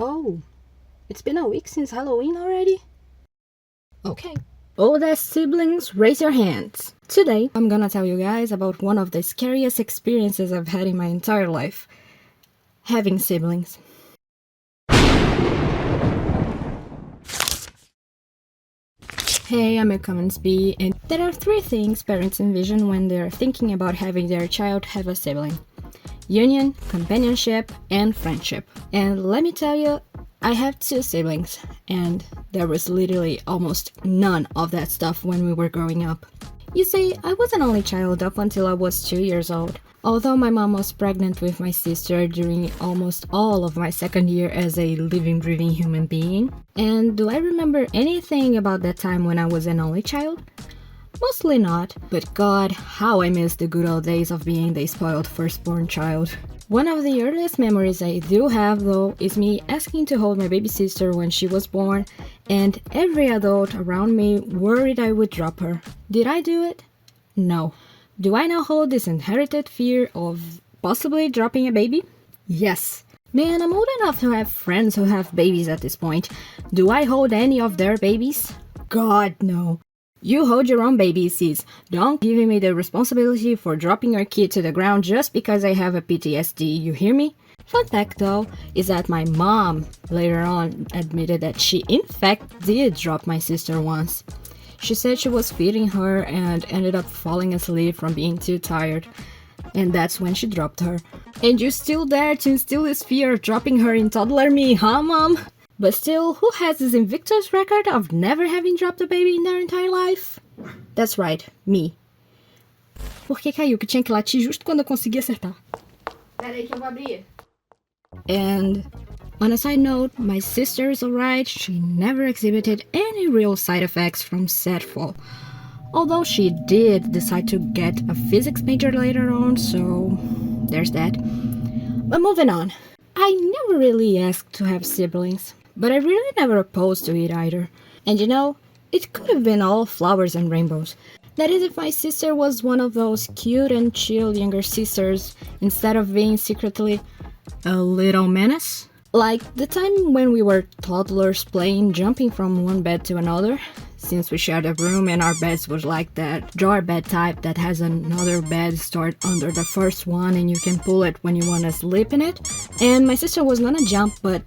Oh, it's been a week since Halloween already? Okay. Oldest siblings, raise your hands. Today, I'm gonna tell you guys about one of the scariest experiences I've had in my entire life. Having siblings. Hey, I'm Acomum, and there are 3 things parents envision when they're thinking about having their child have a sibling. Union, companionship, and friendship. And let me tell you, I have 2 siblings, and there was literally almost none of that stuff when we were growing up. You see, I was an only child up until I was 2 years old. Although my mom was pregnant with my sister during almost all of my second year as a living, breathing human being. And do I remember anything about that time when I was an only child? Mostly not, but God, how I miss the good old days of being the spoiled firstborn child. One of the earliest memories I do have, though, is me asking to hold my baby sister when she was born, and every adult around me worried I would drop her. Did I do it? No. Do I now hold this inherited fear of possibly dropping a baby? Yes. Man, I'm old enough to have friends who have babies at this point. Do I hold any of their babies? God, no. You hold your own baby, sis. Don't give me the responsibility for dropping your kid to the ground just because I have a PTSD, you hear me? Fun fact though, is that my mom later on admitted that she in fact did drop my sister once. She said she was feeding her and ended up falling asleep from being too tired. And that's when she dropped her. And you still dare to instill this fear of dropping her in toddler me, huh, Mom? But still, who has this invictus record of never having dropped a baby in their entire life? That's right, me. Porque caiu que tinha que latir justo quando eu consegui acertar. Pera aí que eu vou abrir. And on a side note, my sister is alright. She never exhibited any real side effects from said fall. Although she did decide to get a physics major later on, so there's that. But moving on. I never really asked to have siblings, but I really never opposed to it either. And you know, it could have been all flowers and rainbows. That is if my sister was one of those cute and chill younger sisters, instead of being secretly a little menace. Like the time when we were toddlers playing jumping from one bed to another, since we shared a room and our beds was like that drawer bed type that has another bed stored under the first one and you can pull it when you want to sleep in it. And my sister was gonna jump, but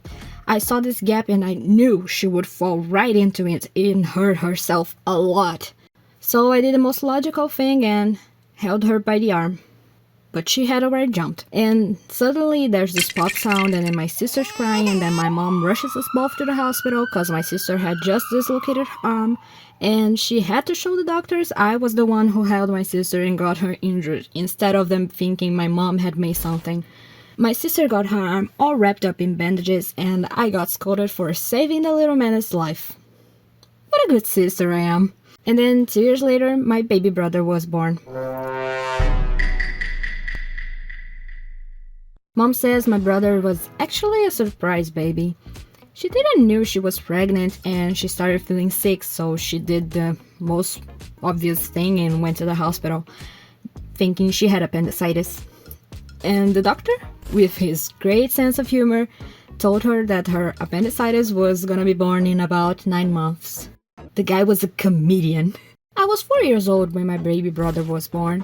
I saw this gap and I knew she would fall right into it and hurt herself a lot. So I did the most logical thing and held her by the arm. But she had already jumped. And suddenly there's this pop sound and then my sister's crying and then my mom rushes us both to the hospital because my sister had just dislocated her arm and she had to show the doctors I was the one who held my sister and got her injured instead of them thinking my mom had made something. My sister got her arm all wrapped up in bandages and I got scolded for saving the little man's life. What a good sister I am. And then 2 years later, my baby brother was born. Mom says my brother was actually a surprise baby. She didn't know she was pregnant and she started feeling sick, so she did the most obvious thing and went to the hospital, thinking she had appendicitis. And the doctor, with his great sense of humor, told her that her appendicitis was gonna be born in about 9 months. The guy was a comedian. I was 4 years old when my baby brother was born.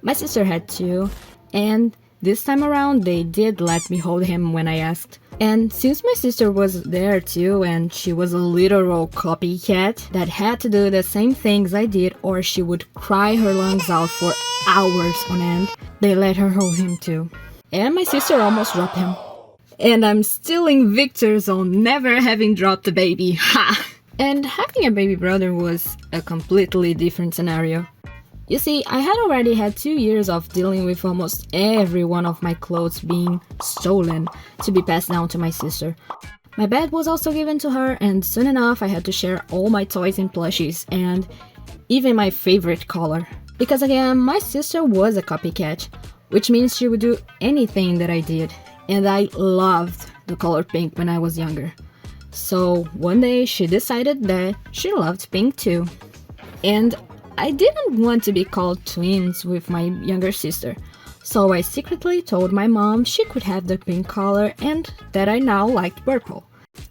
My sister had 2, and this time around, they did let me hold him when I asked. And since my sister was there too, and she was a literal copycat that had to do the same things I did or she would cry her lungs out for hours on end, they let her hold him too. And my sister almost dropped him. And I'm still invictus on never having dropped a baby, ha! And having a baby brother was a completely different scenario. You see, I had already had 2 years of dealing with almost every one of my clothes being stolen to be passed down to my sister. My bed was also given to her, and soon enough I had to share all my toys and plushies, and even my favorite color. Because again, my sister was a copycat, which means she would do anything that I did, and I loved the color pink when I was younger. So one day she decided that she loved pink too. And I didn't want to be called twins with my younger sister, so I secretly told my mom she could have the pink color and that I now liked purple.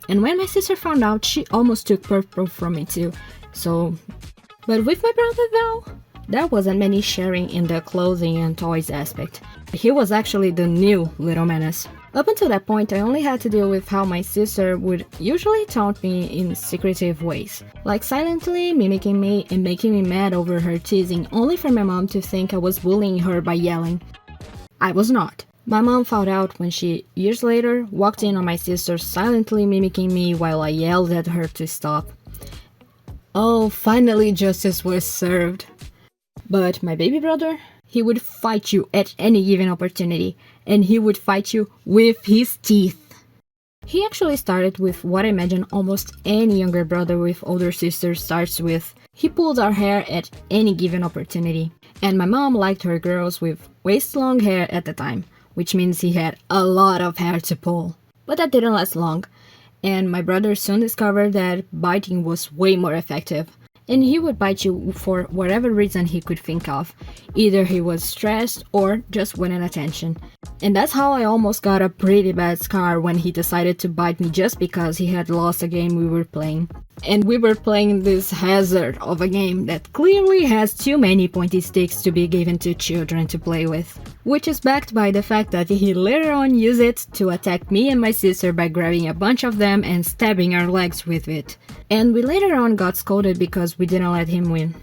And when my sister found out, she almost took purple from me too. But with my brother though, there wasn't many sharing in the clothing and toys aspect. He was actually the new little menace. Up until that point, I only had to deal with how my sister would usually taunt me in secretive ways, like silently mimicking me and making me mad over her teasing, only for my mom to think I was bullying her by yelling. I was not. My mom found out when she, years later, walked in on my sister silently mimicking me while I yelled at her to stop. Oh, finally justice was served. But my baby brother, he would fight you at any given opportunity, and he would fight you with his teeth. He actually started with what I imagine almost any younger brother with older sisters starts with. He pulled our hair at any given opportunity. And my mom liked her girls with waist-long hair at the time, which means he had a lot of hair to pull. But that didn't last long, and my brother soon discovered that biting was way more effective. And he would bite you for whatever reason he could think of. Either he was stressed or just wanted attention. And that's how I almost got a pretty bad scar when he decided to bite me just because he had lost a game we were playing. And we were playing this hazard of a game that clearly has too many pointy sticks to be given to children to play with. Which is backed by the fact that he later on used it to attack me and my sister by grabbing a bunch of them and stabbing our legs with it. And we later on got scolded because we didn't let him win.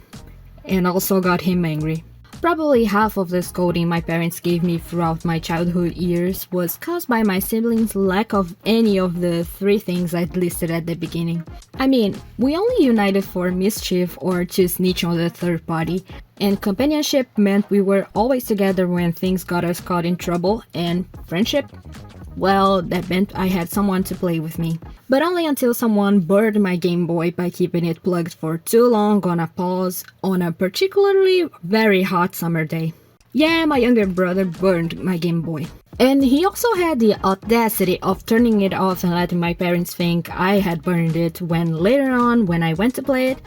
And also got him angry. Probably half of the scolding my parents gave me throughout my childhood years was caused by my siblings' lack of any of the 3 things I'd listed at the beginning. I mean, we only united for mischief or to snitch on the third party, and companionship meant we were always together when things got us caught in trouble, and friendship? Well, that meant I had someone to play with me. But only until someone burned my Game Boy by keeping it plugged for too long on a pause on a particularly very hot summer day. Yeah, my younger brother burned my Game Boy. And he also had the audacity of turning it off and letting my parents think I had burned it when later on, when I went to play it,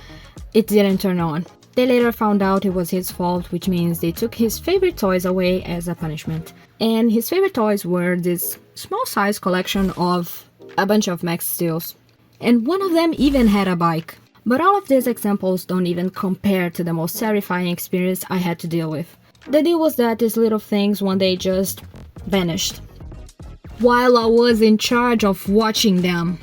it didn't turn on. They later found out it was his fault, which means they took his favorite toys away as a punishment. And his favorite toys were this small size collection of a bunch of Max Steels. And one of them even had a bike. But all of these examples don't even compare to the most terrifying experience I had to deal with. The deal was that these little things one day just vanished, while I was in charge of watching them.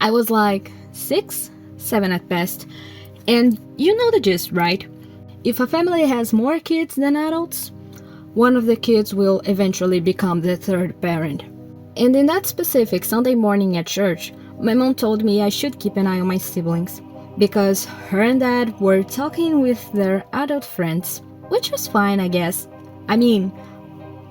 I was like 6, 7 at best, and you know the gist, right? If a family has more kids than adults, one of the kids will eventually become the third parent. And in that specific Sunday morning at church, my mom told me I should keep an eye on my siblings, because her and dad were talking with their adult friends, which was fine, I guess. I mean,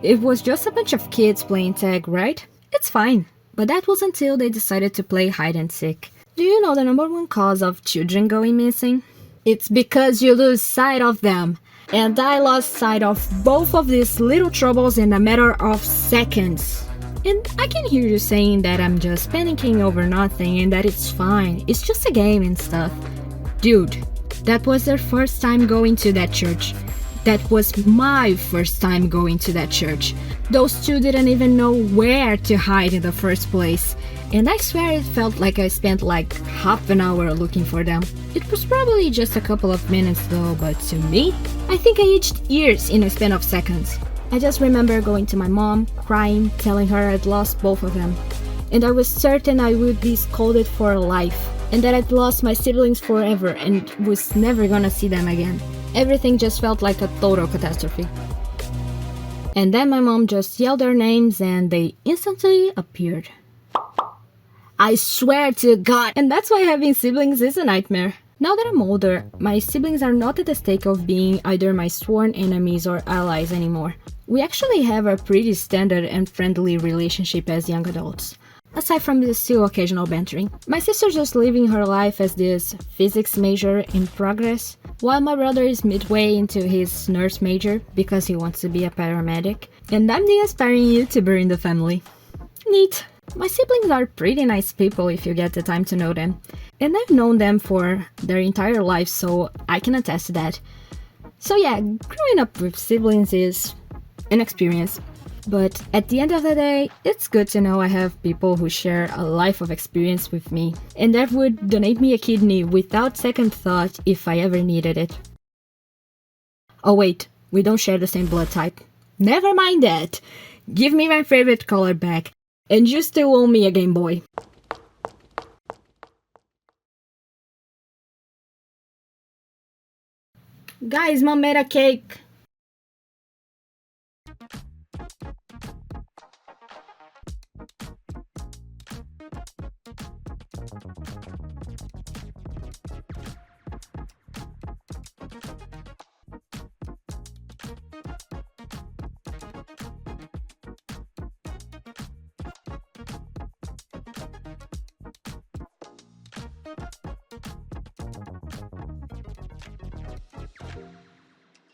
it was just a bunch of kids playing tag, right? It's fine. But that was until they decided to play hide and seek. Do you know the number 1 cause of children going missing? It's because you lose sight of them. And I lost sight of both of these little troubles in a matter of seconds. And I can hear you saying that I'm just panicking over nothing and that it's fine, it's just a game and stuff. Dude, that was their first time going to that church. That was my first time going to that church. Those two didn't even know where to hide in the first place. And I swear it felt like I spent like half an hour looking for them. It was probably just a couple of minutes though, but to me, I think I aged years in a span of seconds. I just remember going to my mom, crying, telling her I'd lost both of them. And I was certain I would be scolded for life, and that I'd lost my siblings forever and was never gonna see them again. Everything just felt like a total catastrophe. And then my mom just yelled their names and they instantly appeared. I swear to God! And that's why having siblings is a nightmare. Now that I'm older, my siblings are not at the stake of being either my sworn enemies or allies anymore. We actually have a pretty standard and friendly relationship as young adults. Aside from the still occasional bantering. My sister's just living her life as this physics major in progress, while my brother is midway into his nurse major because he wants to be a paramedic, and I'm the aspiring YouTuber in the family. Neat. My siblings are pretty nice people if you get the time to know them, and I've known them for their entire life, so I can attest to that. So yeah, growing up with siblings is an experience. But at the end of the day, it's good to know I have people who share a life of experience with me, and that would donate me a kidney without second thought if I ever needed it. Oh wait, we don't share the same blood type. Never mind that! Give me my favorite color back, and you still owe me a Game Boy. Guys, Mom made a cake!